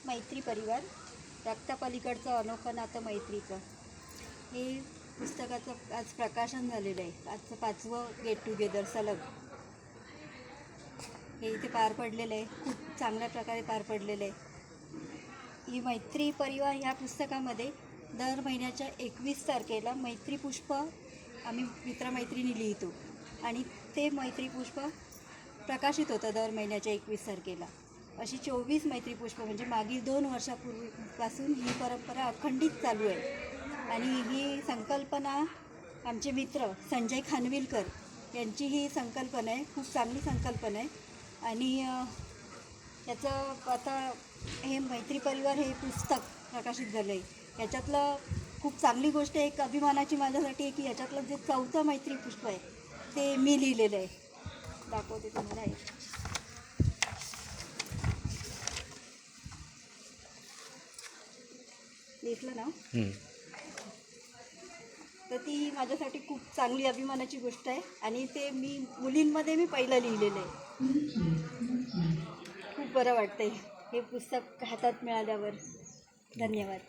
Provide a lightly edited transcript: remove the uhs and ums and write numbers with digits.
मैत्री परिवार, रक्तापलीकडचं अनोखं नातं मैत्रीचं, हे पुस्तकाचं आज प्रकाशन झालेलं आहे. आजचं 5वं गेट टुगेदर सलग हे इथे पार पडलेलं आहे. खूप चांगल्या प्रकारे पार पडलेलं आहे. ही मैत्री परिवार ह्या पुस्तकामध्ये दर महिन्याच्या 21 तारखेला मैत्रीपुष्प आम्ही मित्रमैत्रिणी लिहितो आणि ते मैत्रीपुष्प प्रकाशित होतं दर महिन्याच्या 21 तारखेला. अशी 24 मैत्रीपुष्प म्हणजे मागील 2 वर्षापूर्वीपासून ही परंपरा अखंडित चालू आहे. आणि ही संकल्पना आमचे मित्र संजय खानविलकर यांची ही संकल्पना आहे. खूप चांगली संकल्पना आहे. आणि याचं आता हे मैत्री परिवार हे पुस्तक प्रकाशित झालं आहे. याच्यातलं खूप चांगली गोष्ट एक अभिमानाची माझ्यासाठी आहे की याच्यातलं जे 4थं मैत्रीपुष्प आहे ते मी लिहिलेलं आहे. दाखवते तुम्हाला हे. दिसलं ना? तर ती माझ्यासाठी खूप चांगली अभिमानाची गोष्ट आहे आणि ते मी मुलींमध्ये मी पहिलं लिहिलेलं आहे. खूप बरं वाटतंय हे पुस्तक हातात मिळाल्यावर. धन्यवाद.